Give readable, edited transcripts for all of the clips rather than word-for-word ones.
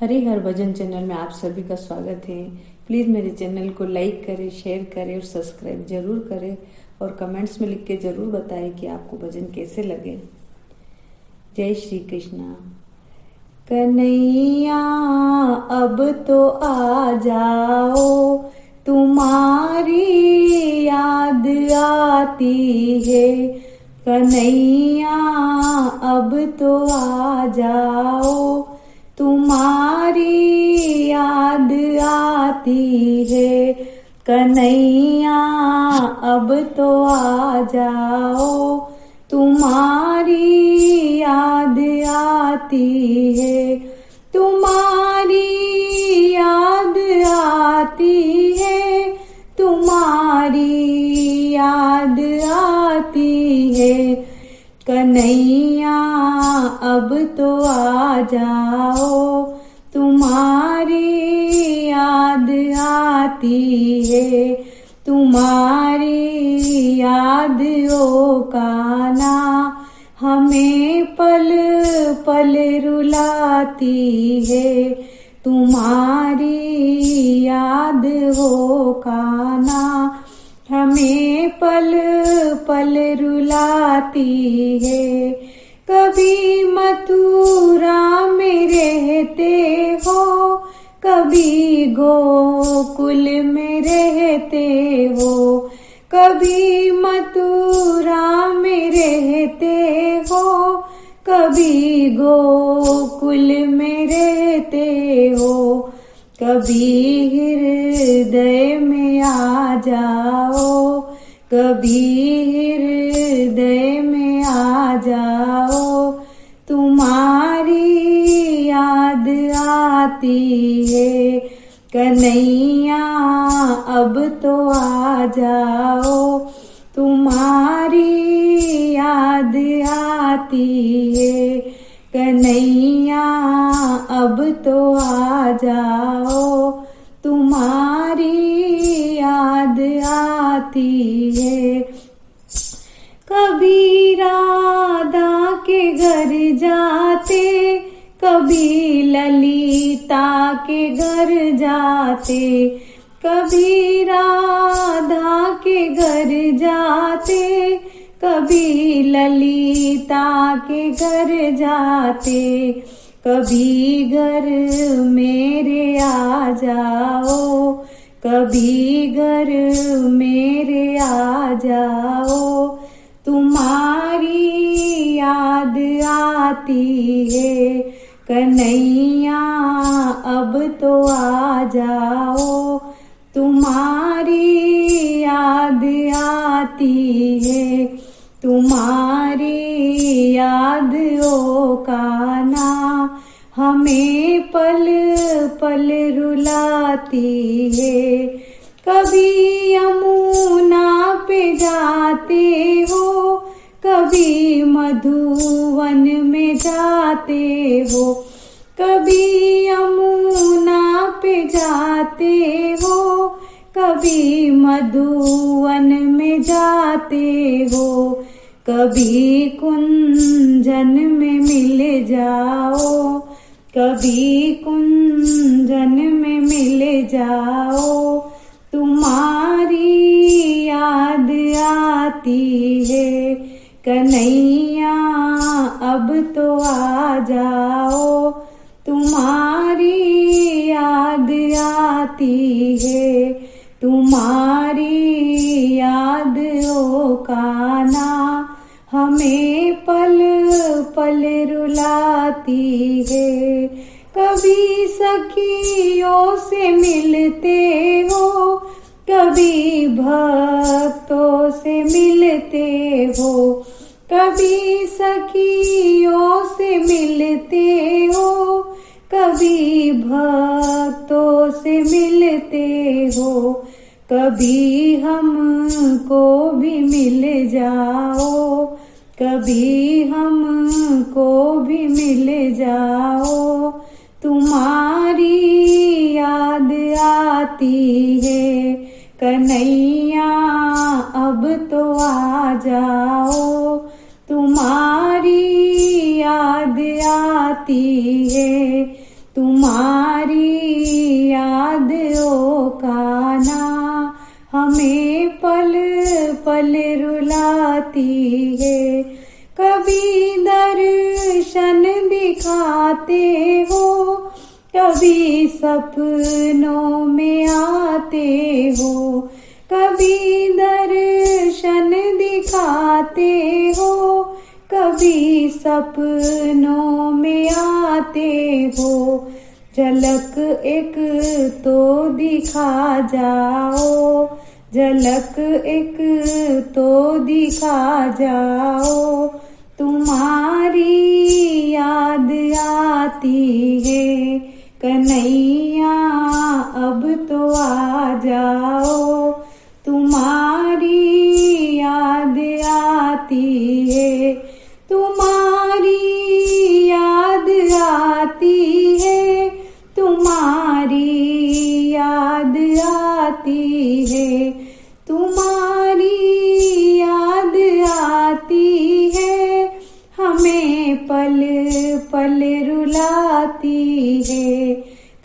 हर भजन channel में आप सभी का स्वागत है। प्लीज़ मेरे चैनल को लाइक करें, शेयर करें और सब्सक्राइब जरूर करें और कमेंट्स में लिख के जरूर बताएं कि आपको भजन कैसे लगे। जय श्री कृष्णा। कन्हैया अब तो आ जाओ, तुम्हारी याद आती है। कन्हैया अब तो आ जाओ, तुम्हारी याद आती है। कन्हैया अब तो आ जाओ, तुम्हारी याद आती है। तुम्हारी याद आती है, तुम्हारी याद आती है। कन्हैया अब तो आ जाओ, तुम्हारी याद आती है। तुम्हारी यादों का ना हमें पल पल रुलाती है। तुम्हारी याद हो का ना हमें पल पल रुलाती है। कभी मथुरा में रहते हो, कभी गोकुल में रहते हो। कभी मथुरा में रहते हो, कभी गोकुल में रहते हो। कभी हृदय में आ जाओ, कभी हृदय में आ जाओ। तुम्हारी याद आती है। कन्हैया अब तो आ जाओ, तुम्हारी याद आती है। कन्हैया अब तो आ जाओ, तुम्हारी याद आती है। कभी राधा के घर जाते, कभी ललिता के घर जाते। कभी राधा के घर जाते, कभी ललिता के घर जाते। कभी घर मेरे आ जाओ, कभी घर मेरे आ जाओ। तुम्हारी याद आती है। कन्हैया अब तो आ जाओ, तुम्हारी याद आती है। तुम्हारी यादों का ना हमें पल पल रुलाती है। कभी यमुना पे जाते हो, कभी मधुवन में जाते हो। कभी यमुना पे जाते हो, कभी मधुवन में जाते हो। कभी कुंजन में मिल जाओ, कभी कुंजन में मिल जाओ। तुम्हारी याद आती है। कन्हैया अब तो आ जाओ, तुम्हारी याद आती है। तुम्हारी यादों का ना हमें पल पल रुलाती है। कभी सखियों से मिलते हो, कभी भक्तों से मिलते हो। कभी सखियों से मिलते हो, कभी भक्तों से मिलते हो। कभी हमको भी मिल जाओ, कभी हमको भी मिल जाओ। तुम्हारी याद आती है। कन्हैया अब तो आ जाओ, तुम्हारी याद आती है। तुम्हारी याद ओ कान्हा हमें पल पल रुलाती है। कभी दर्शन दिखाते हो, कभी सपनों में आते हो। कभी दर्शन दिखाते हो, कभी सपनों में आते हो। झलक एक तो दिखा जाओ, झलक एक तो दिखा जाओ। तुम्हारी याद आती है कन्हैया, अब तो आ जाओ। तुम्हारी याद आती है, तुम्हारी याद आती है, तुम्हारी याद आती है, तुम्हारी याद आती है, हमें पल पल रुलाती है।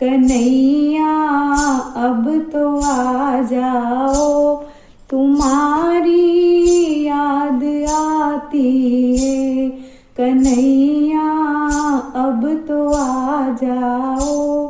कन्हैया अब तो आ जाओ, तुम्हारी याद आती है। कन्हैया अब तो आ जाओ।